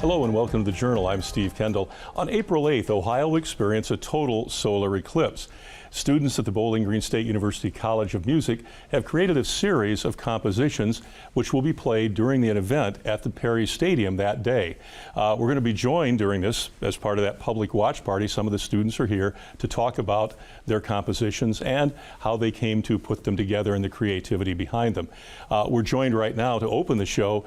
Hello and welcome to the Journal. I'm Steve Kendall. On April 8th, Ohio will experience a total solar eclipse. Students at the Bowling Green State University College of Music have created a series of compositions which will be played during the event at the Perry Stadium that day. We're going to be joined during this as part of that public watch party. Some of the students are here to talk about their compositions and how they came to put them together and the creativity behind them. We're joined right now to open the show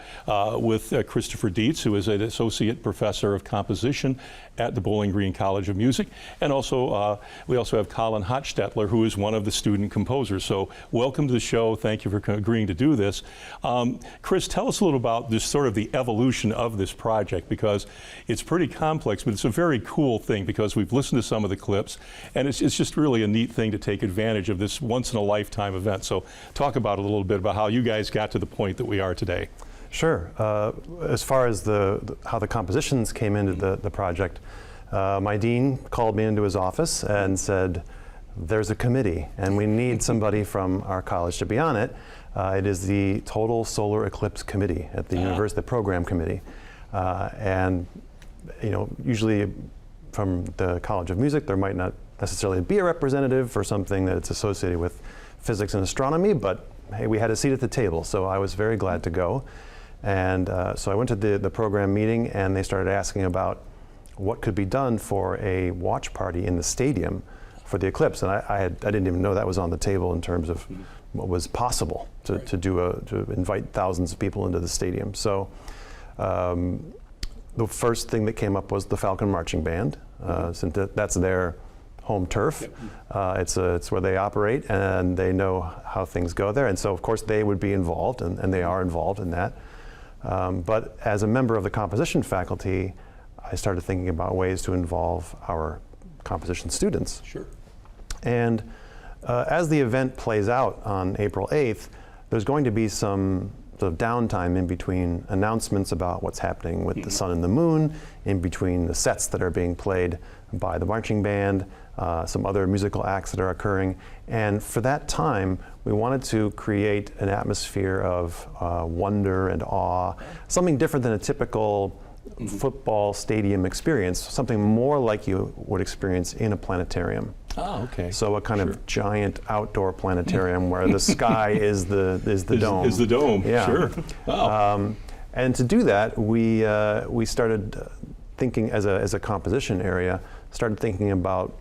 with Christopher Dietz, who is an associate professor of composition at the Bowling Green College of Music, and also we also have Colin Hochstetler, who is one of the student composers. So welcome to the show. Thank you for agreeing to do this. Chris, tell us a little about this sort of the evolution of this project, because it's pretty complex, but it's a very cool thing because we've listened to some of the clips, and it's just really a neat thing to take advantage of this once-in-a-lifetime event. So talk about it a little bit about how you guys got to the point that we are today. Sure. As far as how the compositions came into the project, my dean called me into his office and said, there's a committee and we need somebody from our college to be on it. It is the Total Solar Eclipse Committee at the university, the program committee. And you know, usually from the College of Music, there might not necessarily be a representative for something that's associated with physics and astronomy, but hey, we had a seat at the table, so I was very glad to go. And so I went to the program meeting, and they started asking about what could be done for a watch party in the stadium for the eclipse. And I didn't even know that was on the table in terms of what was possible to invite thousands of people into the stadium. So the first thing that came up was the Falcon Marching Band, since that's their home turf. It's where they operate, and they know how things go there. And so, of course, they would be involved, and they are involved in that. But as a member of the composition faculty, I started thinking about ways to involve our composition students. Sure. And as the event plays out on April 8th, there's going to be some sort of downtime in between announcements about what's happening with the sun and the moon, in between the sets that are being played by the marching band, some other musical acts that are occurring. And for that time, we wanted to create an atmosphere of wonder and awe, something different than a typical football stadium experience, something more like you would experience in a planetarium. Oh, okay. So a kind of giant outdoor planetarium where the sky is the dome. Is the dome, yeah. Sure. Wow. And to do that, we started thinking as a composition area, started thinking about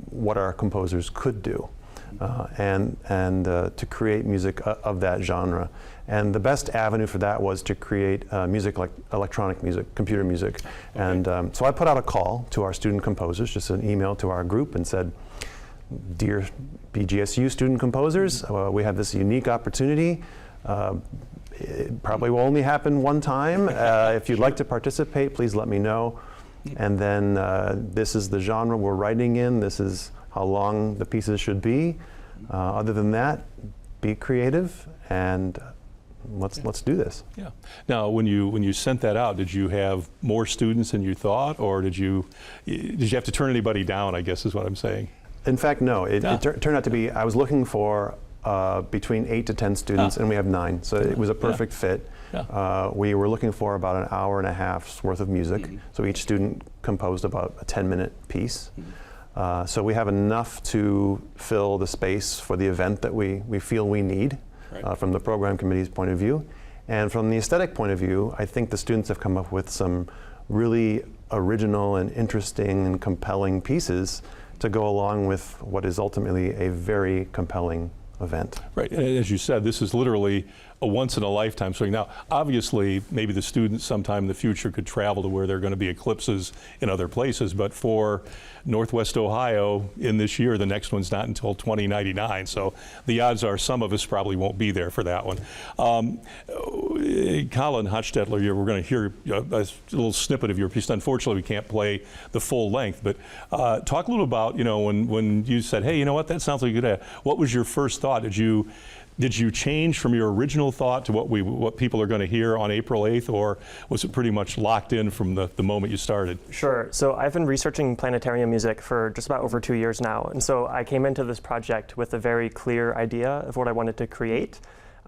what our composers could do, and to create music of that genre. And the best avenue for that was to create music like electronic music, computer music. Okay. And so I put out a call to our student composers, just an email to our group, and said, dear BGSU student composers, we have this unique opportunity. It probably will only happen one time. If you'd like to participate, please let me know. And then this is the genre we're writing in. This is how long the pieces should be. Other than that, be creative and let's do this. Yeah. Now, when you sent that out, did you have more students than you thought, or did you have to turn anybody down, I guess is what I'm saying? In fact, no. It turned out to be, I was looking for between 8 to 10 students, and we have 9. So it was a perfect fit. Yeah. We were looking for about an hour and a half's worth of music. So each student composed about a 10-minute piece. So we have enough to fill the space for the event that we feel we need. Right. From the program committee's point of view. And from the aesthetic point of view, I think the students have come up with some really original and interesting and compelling pieces to go along with what is ultimately a very compelling event. Right, and as you said, this is literally a once-in-a-lifetime swing. Now, obviously, maybe the students sometime in the future could travel to where there are going to be eclipses in other places, but for Northwest Ohio in this year, the next one's not until 2099, so the odds are some of us probably won't be there for that one. Colin Hochstetler, we're going to hear a little snippet of your piece. Unfortunately, we can't play the full length, but talk a little about, you know, when you said, hey, you know what, that sounds like a good idea. What was your first thought? Did you change from your original thought to what people are going to hear on April 8th, or was it pretty much locked in from the moment you started? Sure. So I've been researching planetarium music for just about over 2 years now, and so I came into this project with a very clear idea of what I wanted to create.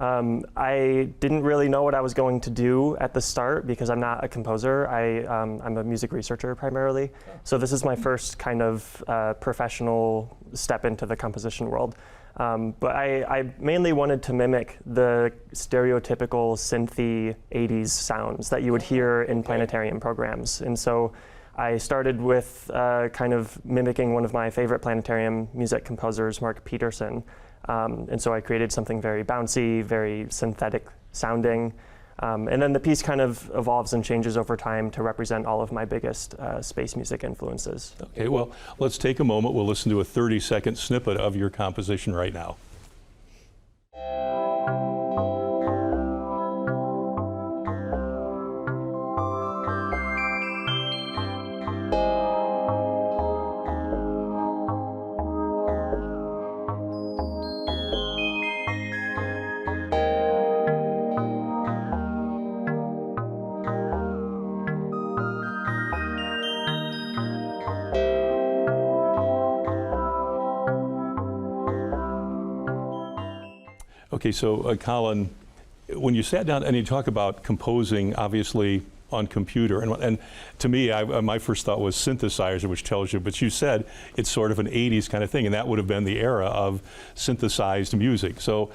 I didn't really know what I was going to do at the start because I'm not a composer. I'm a music researcher primarily. So this is my first kind of professional step into the composition world. But I mainly wanted to mimic the stereotypical synthy 80s sounds that you would hear in planetarium programs. And so I started with kind of mimicking one of my favorite planetarium music composers, Mark Peterson. And so I created something very bouncy, very synthetic sounding. And then the piece kind of evolves and changes over time to represent all of my biggest space music influences. Okay, well, let's take a moment. We'll listen to a 30-second snippet of your composition right now. Okay, so Colin, when you sat down and you talk about composing, obviously on computer, and to me, my first thought was synthesizer, which tells you, but you said it's sort of an 80s kind of thing, and that would have been the era of synthesized music. So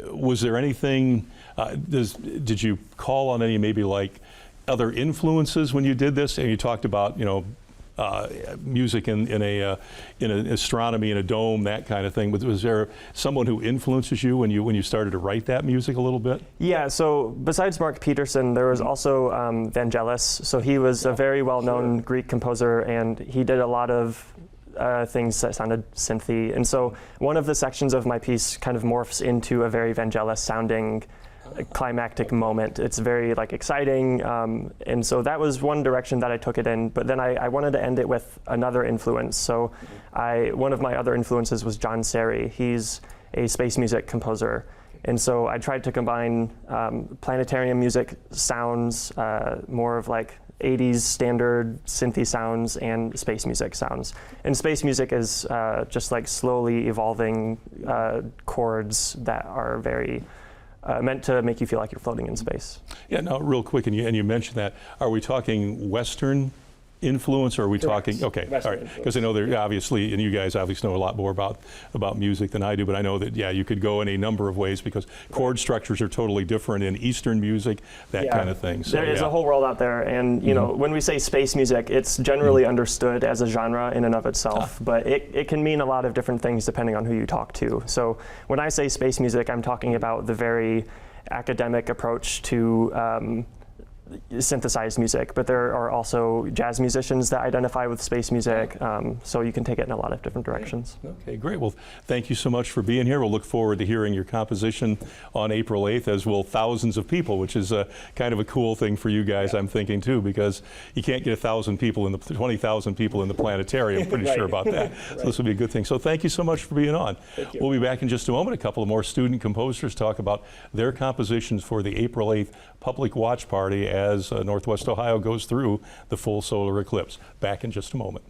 was there anything, did you call on any maybe like other influences when you did this? And you talked about, you know, music in an astronomy in a dome, that kind of thing. Was there someone who influences you when you started to write that music a little bit? Yeah. So besides Mark Peterson, there was also Vangelis. So he was a very well-known Greek composer, and he did a lot of things that sounded synthy. And so one of the sections of my piece kind of morphs into a very Vangelis sounding climactic moment. It's very like exciting, and so that was one direction that I took it in. But then I wanted to end it with another influence. So one of my other influences was John Serry. He's a space music composer, and so I tried to combine planetarium music sounds, more of like 80s standard synthy sounds, and space music sounds. And space music is just like slowly evolving chords that are very meant to make you feel like you're floating in space. Yeah, now real quick, and you mentioned that, are we talking Western influence, or are we talking, okay, Western all right, because I know there obviously, and you guys obviously know a lot more about music than I do, but I know that, yeah, you could go in a number of ways because chord structures are totally different in Eastern music, that kind of thing. So, there is a whole world out there, and you know, when we say space music, it's generally understood as a genre in and of itself, but it can mean a lot of different things depending on who you talk to. So when I say space music, I'm talking about the very academic approach to synthesized music, but there are also jazz musicians that identify with space music, so you can take it in a lot of different directions. Okay, great. Well, thank you so much for being here. We'll look forward to hearing your composition on April 8th, as will thousands of people, which is kind of a cool thing for you guys, I'm thinking, too, because you can't get 1,000 people in the 20,000 people in the planetarium. I'm pretty sure about that. So this will be a good thing. So thank you so much for being on. We'll be back in just a moment. A couple of more student composers talk about their compositions for the April 8th public watch party as Northwest Ohio goes through the full solar eclipse. Back in just a moment.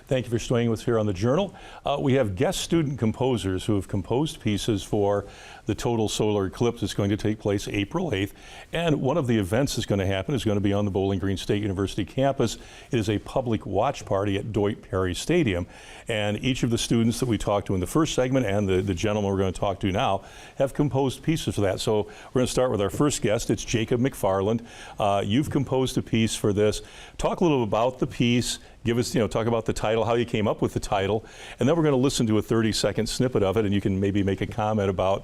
Thank you for staying with us here on the Journal. We have guest student composers who have composed pieces for the total solar eclipse that's going to take place April 8th. And one of the events that's going to happen is going to be on the Bowling Green State University campus. It is a public watch party at Doyt Perry Stadium. And each of the students that we talked to in the first segment and the gentleman we're going to talk to now have composed pieces for that. So we're going to start with our first guest. It's Jacob McFarland. You've composed a piece for this. Talk a little about the piece. Give us, talk about the title, how you came up with the title, and then we're going to listen to a 30-second snippet of it, and you can maybe make a comment about,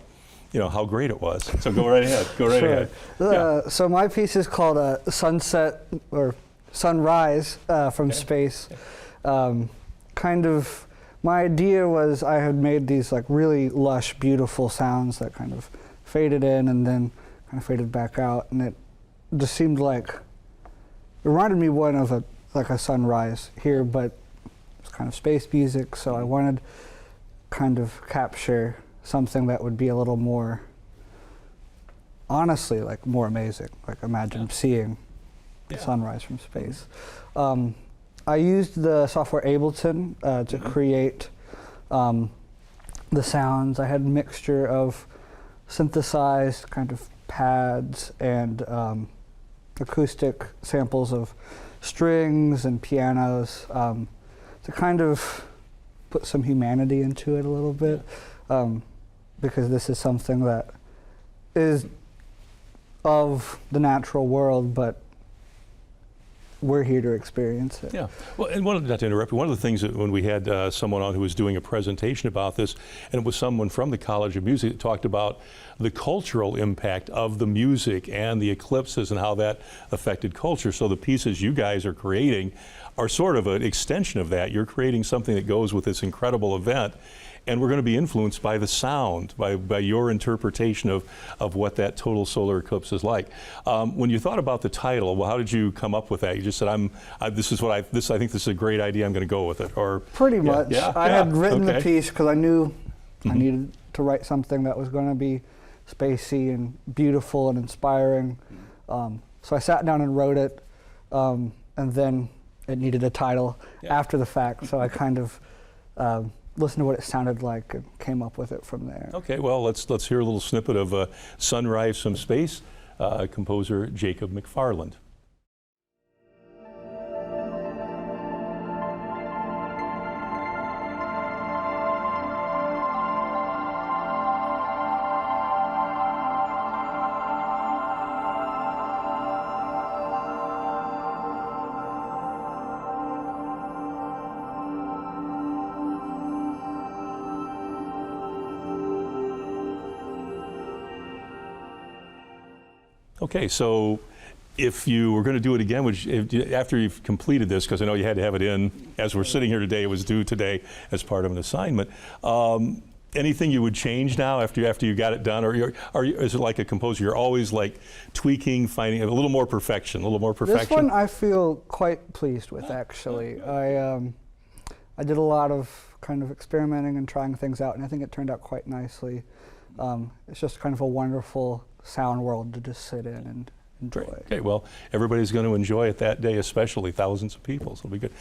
how great it was. So go right ahead. Go right ahead. Yeah. So my piece is called Sunset or Sunrise from Space. Kind of, my idea was I had made these like really lush, beautiful sounds that kind of faded in and then kind of faded back out, and it just seemed like it reminded me of a sunrise here, but it's kind of space music, so I wanted to kind of capture something that would be a little more, honestly, like more amazing. Like imagine seeing the sunrise from space. I used the software Ableton to create the sounds. I had a mixture of synthesized kind of pads and acoustic samples of strings and pianos to kind of put some humanity into it a little bit, because this is something that is of the natural world, but we're here to experience it. Yeah, well, and not to interrupt you, one of the things that when we had someone on who was doing a presentation about this, and it was someone from the College of Music that talked about the cultural impact of the music and the eclipses and how that affected culture. So the pieces you guys are creating are sort of an extension of that. You're creating something that goes with this incredible event, and we're going to be influenced by the sound, by your interpretation of what that total solar eclipse is like. When you thought about the title, well, how did you come up with that? You just said, I think this is a great idea, I'm going to go with it, or pretty much. Yeah, I had written okay. the piece because I knew I needed to write something that was going to be spacey and beautiful and inspiring. So I sat down and wrote it, and then it needed a title after the fact. So I kind of listened to what it sounded like and came up with it from there. Okay, well, let's hear a little snippet of Sunrise from Space, composer Jacob McFarland. Okay, so if you were going to do it again, after you've completed this, because I know you had to have it in, as we're sitting here today, it was due today as part of an assignment, anything you would change now after you got it done, or is it like a composer, you're always like tweaking, finding a little more perfection, This one I feel quite pleased with, actually. I did a lot of kind of experimenting and trying things out, and I think it turned out quite nicely. It's just kind of a wonderful sound world to just sit in and enjoy. Okay, well, everybody's going to enjoy it that day, especially thousands of people, so it'll be good.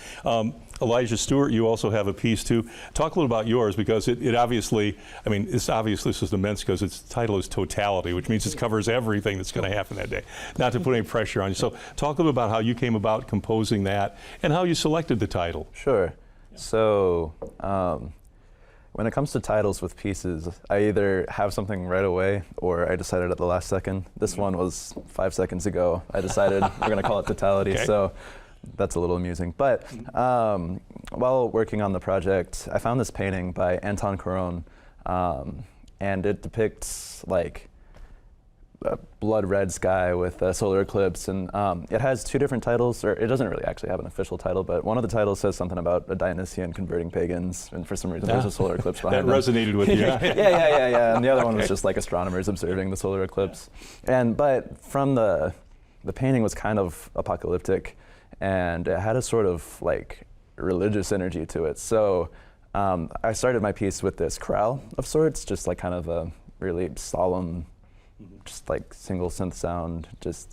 Elijah Stewart, you also have a piece too. Talk a little about yours, because it obviously, I mean, this is immense because its title is Totality, which means it covers everything that's going to happen that day. Not to put any pressure on you. So talk a little about how you came about composing that and how you selected the title. Sure. So, when it comes to titles with pieces, I either have something right away or I decided at the last second. This one was 5 seconds ago. I decided we're going to call it Totality, Okay. so that's a little amusing. But while working on the project, I found this painting by Anton Coron, and it depicts like a blood red sky with a solar eclipse, and it has two different titles, or it doesn't really actually have an official title, but one of the titles says something about a Dionysian converting pagans, and for some reason there's a solar eclipse behind That them. resonated with you. Yeah. And the other one was just like astronomers observing the solar eclipse. But from the painting was kind of apocalyptic, and it had a sort of like religious energy to it. So I started my piece with this chorale of sorts, just like kind of a really solemn, just like single synth sound, just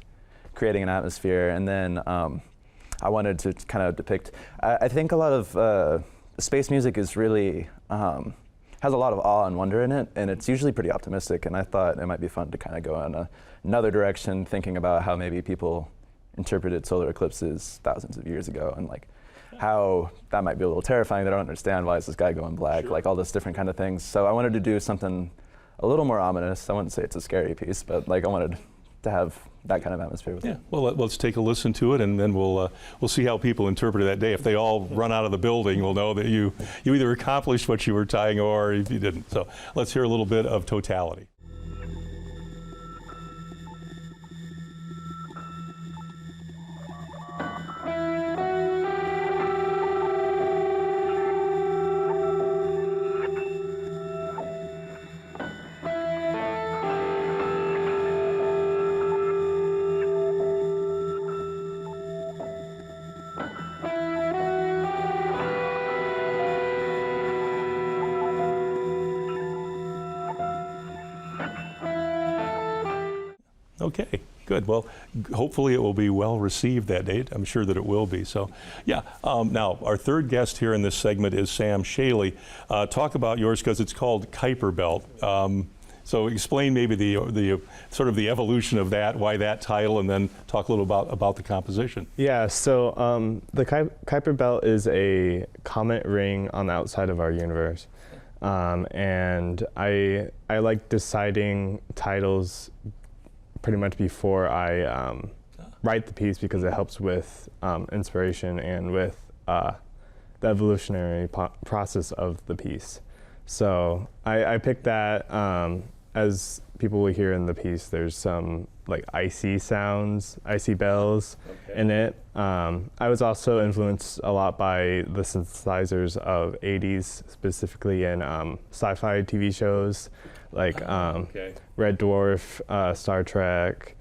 creating an atmosphere. And then I wanted to kind of depict, I think a lot of space music is really, has a lot of awe and wonder in it, and it's usually pretty optimistic, and I thought it might be fun to kind of go in another direction, thinking about how maybe people interpreted solar eclipses thousands of years ago, and like how that might be a little terrifying. They don't understand, why is this guy going black, like all this different kind of things. So I wanted to do something a little more ominous. I wouldn't say it's a scary piece, but like I wanted to have that kind of atmosphere with it. Well, let's take a listen to it, and then we'll see how people interpreted that day. If they all run out of the building, we'll know that you either accomplished what you were trying, or if you didn't. So let's hear a little bit of Totality. Okay, good. Well, hopefully it will be well received that day. I'm sure that it will be. So, yeah. Now, our third guest here in this segment is Sam Shaley. Talk about yours, because it's called Kuiper Belt. So explain maybe the sort of the evolution of that, why that title, and then talk a little about the composition. Yeah, so the Kuiper Belt is a comet ring on the outside of our universe. And I like deciding titles pretty much before I write the piece, because it helps with inspiration and with the evolutionary process of the piece. So I picked that. As people will hear in the piece, there's some like icy sounds, icy bells in it. I was also influenced a lot by the synthesizers of 80s, specifically in sci-fi TV shows like Red Dwarf, Star Trek.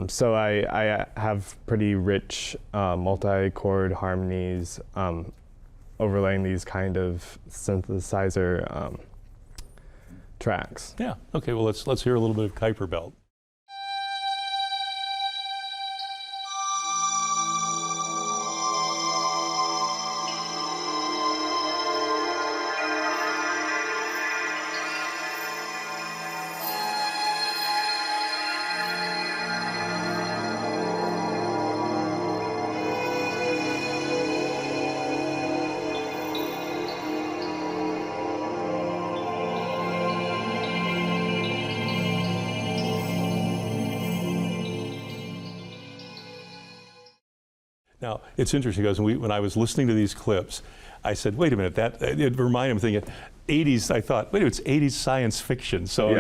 So I have pretty rich multi-chord harmonies overlaying these kind of synthesizer tracks. Yeah. Okay. Well, let's hear a little bit of Kuiper Belt. Now, it's interesting because when I was listening to these clips, I said, wait a minute, it reminded me thinking, 80s, I thought, wait a minute, it's 80s science fiction. So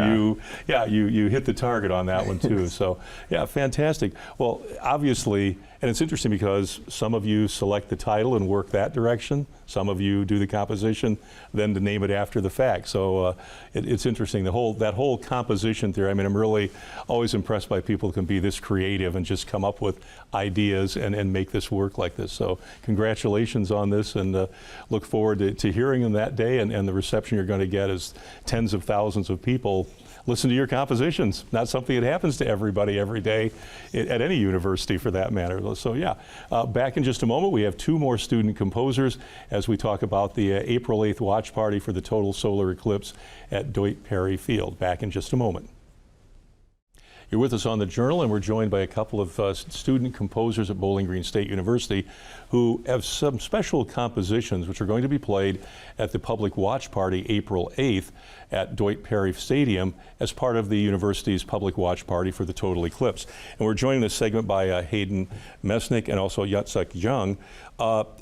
you hit the target on that one too. So yeah, fantastic. Well, obviously, and it's interesting because some of you select the title and work that direction. Some of you do the composition, then to name it after the fact. So it's interesting, that whole composition theory. I mean, I'm really always impressed by people who can be this creative and just come up with ideas and make this work like this. So congratulations on this, and look forward to hearing them that day, and the reception you're going to get as tens of thousands of people listen to your compositions. Not something that happens to everybody every day at any university for that matter. So yeah, back in just a moment, we have two more student composers as we talk about the April 8th watch party for the total solar eclipse at Doyt Perry Field. Back in just a moment. You're with us on The Journal, and we're joined by a couple of student composers at Bowling Green State University who have some special compositions which are going to be played at the public watch party April 8th at Doyt Perry Stadium as part of the university's public watch party for the total eclipse. And we're joined in this segment by Hayden Mesnick and also Yatsuk Jung.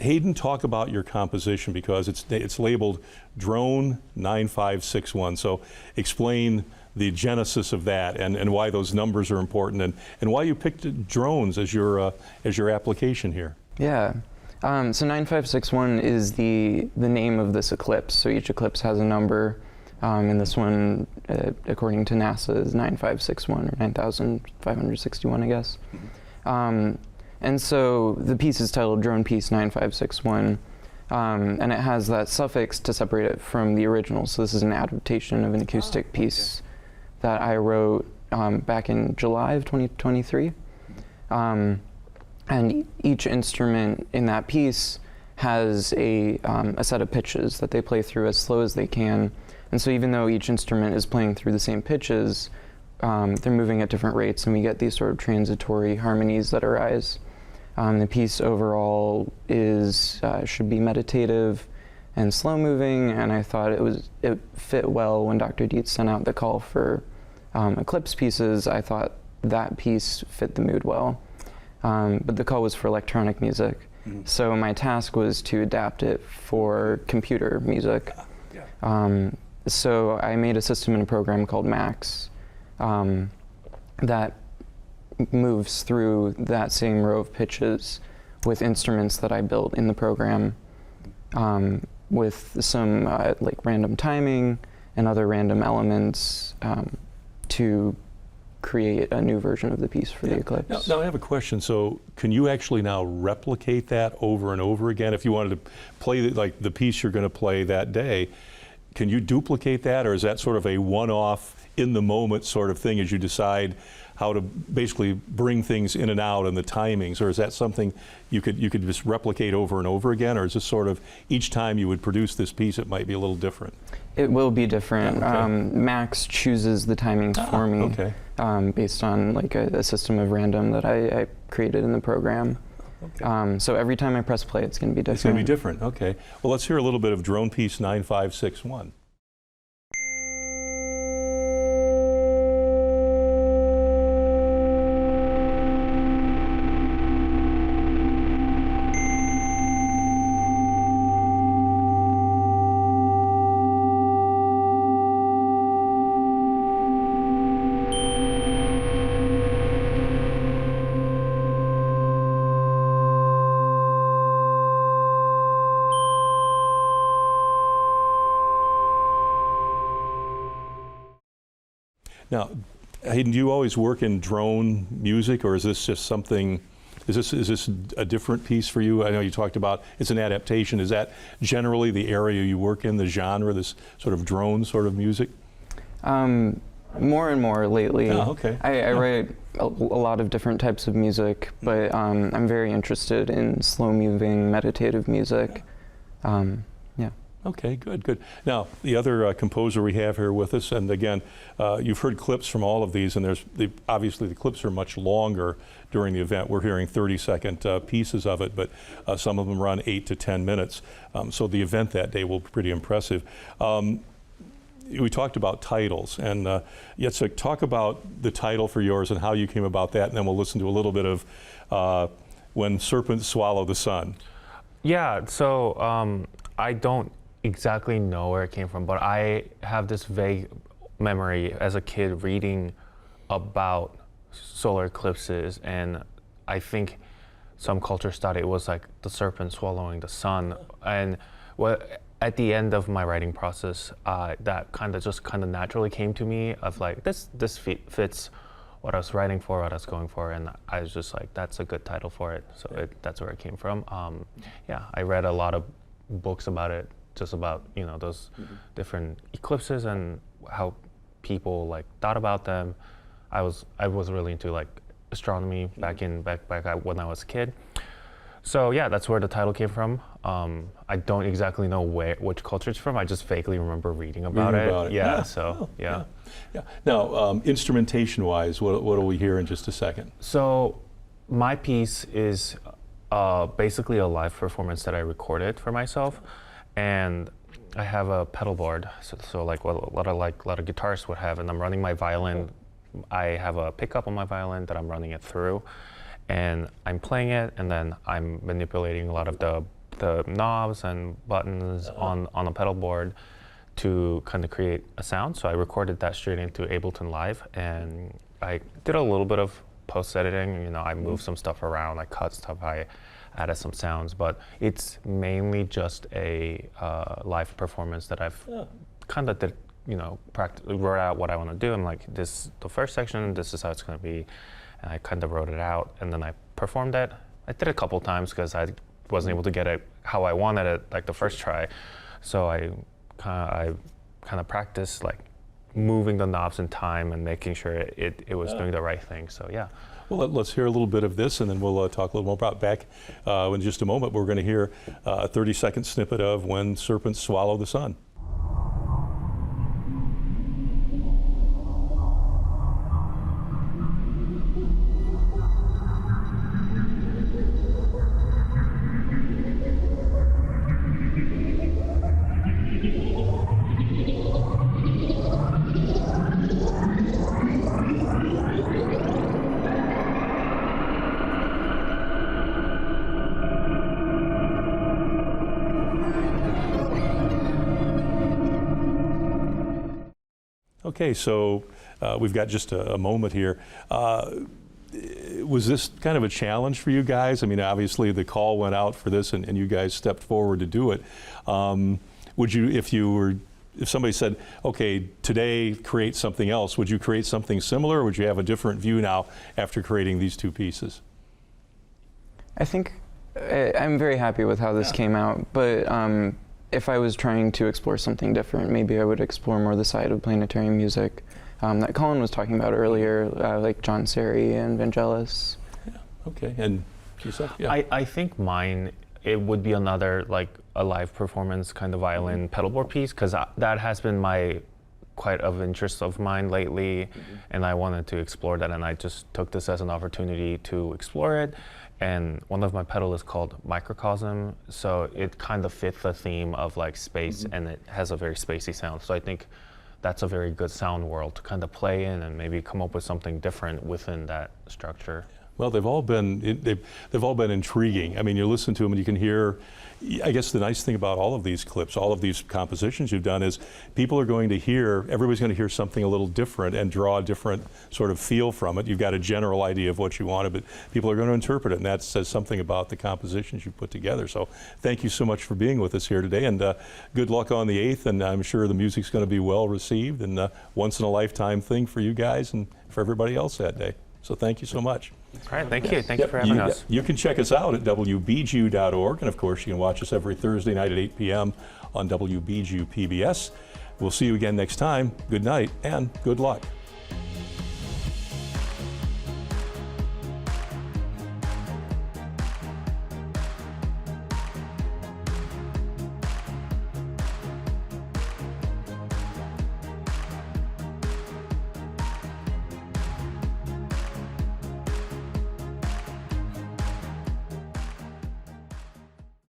Hayden, talk about your composition because it's labeled Drone 9561. So explain the genesis of that and why those numbers are important and why you picked drones as your application here. Yeah. So 9561 is the name of this eclipse. So each eclipse has a number, and this one, according to NASA, is 9561 or 9561, I guess. And so the piece is titled Drone Piece 9561, and it has that suffix to separate it from the original. So this is an adaptation of an acoustic piece that I wrote back in July of 2023. And each instrument in that piece has a set of pitches that they play through as slow as they can. And so even though each instrument is playing through the same pitches, they're moving at different rates, and we get these sort of transitory harmonies that arise. The piece overall should be meditative and slow moving, and I thought it fit well when Dr. Dietz sent out the call for eclipse pieces. I thought that piece fit the mood well. But the call was for electronic music. So my task was to adapt it for computer music. So I made a system in a program called Max that moves through that same row of pitches with instruments that I built in the program, with some like random timing and other random elements to create a new version of the piece for the eclipse. Now I have a question. So can you actually now replicate that over and over again? If you wanted to play the piece you're going to play that day, can you duplicate that, or is that sort of a one-off, in the moment sort of thing as you decide how to basically bring things in and out and the timings, or is that something you could just replicate over and over again, or is this sort of each time you would produce this piece it might be a little different? It will be different. Okay. Max chooses the timings for me based on like a system of random that I created in the program. Okay. So every time I press play, it's going to be different. It's going to be different. Okay. Well, let's hear a little bit of drone piece 9561. Now, Hayden, do you always work in drone music, or is this just something, is this a different piece for you? I know you talked about it's an adaptation. Is that generally the area you work in, the genre, this sort of drone sort of music? More and more lately. Oh, okay. I write a lot of different types of music, but I'm very interested in slow-moving, meditative music. Yeah. Okay, good, good. Now, the other composer we have here with us, and again, you've heard clips from all of these, and obviously the clips are much longer during the event. We're hearing 30-second pieces of it, but some of them run 8 to 10 minutes. So the event that day will be pretty impressive. We talked about titles, and Jacek, talk about the title for yours and how you came about that, and then we'll listen to a little bit of When Serpents Swallow the Sun. Yeah, so I don't exactly know where it came from, but I have this vague memory as a kid reading about solar eclipses, and I think some cultures thought it was like the serpent swallowing the sun. And at the end of my writing process, that kind of naturally came to me of like, this fits what I was writing for, what I was going for, and I was just like, that's a good title for it. So that's where it came from. Yeah, I read a lot of books about it, just about those different eclipses and how people like thought about them. I was really into like astronomy back when I was a kid. So yeah, that's where the title came from. I don't exactly know which culture it's from. I just vaguely remember reading about it. Yeah. So yeah. Now, instrumentation-wise, what will we hear in just a second? So my piece is basically a live performance that I recorded for myself, and I have a pedal board, so like what a lot of guitarists would have, and I'm running my violin. I have a pickup on my violin that I'm running it through, and I'm playing it, and then I'm manipulating a lot of the knobs and buttons on the pedal board to kind of create a sound. So I recorded that straight into Ableton Live, and I did a little bit of post-editing. I moved some stuff around, I cut stuff, I added some sounds, but it's mainly just a live performance that I've kind of did, wrote out what I want to do. I'm like, this the first section, this is how it's going to be, and I kind of wrote it out, and then I performed it. I did it a couple times because I wasn't able to get it how I wanted it, like the first try. So I kind of practiced like moving the knobs in time and making sure it was doing the right thing. So yeah. Well, let's hear a little bit of this, and then we'll talk a little more about back in just a moment. We're going to hear a 30-second snippet of When Serpents Swallow the Sun. Okay, so we've got just a moment here. Was this kind of a challenge for you guys? I mean, obviously the call went out for this, and you guys stepped forward to do it. Would you, if somebody said, okay, today create something else, would you create something similar, or would you have a different view now after creating these two pieces? I think I'm very happy with how this came out, but if I was trying to explore something different, maybe I would explore more the side of planetary music, that Colin was talking about earlier, like John Seri and Vangelis. Okay, and yourself? Yeah. I think mine, it would be another like a live performance kind of violin pedalboard piece, because that has been quite of interest of mine lately, and I wanted to explore that, and I just took this as an opportunity to explore it. And one of my pedal is called Microcosm, so it kind of fits the theme of like space, and it has a very spacey sound. So I think that's a very good sound world to kind of play in and maybe come up with something different within that structure. Well, they've all been intriguing. I mean, you listen to them and you can hear. I guess the nice thing about all of these clips, all of these compositions you've done, is everybody's going to hear something a little different and draw a different sort of feel from it. You've got a general idea of what you wanted, but people are going to interpret it, and that says something about the compositions you put together. So thank you so much for being with us here today, and good luck on the 8th, and I'm sure the music's going to be well received, and once in a lifetime thing for you guys and for everybody else that day. So thank you so much. All right, thank you. Thank you for having us. You can check us out at WBGU.org, and of course you can watch us every Thursday night at 8 p.m. on WBGU PBS. We'll see you again next time. Good night and good luck.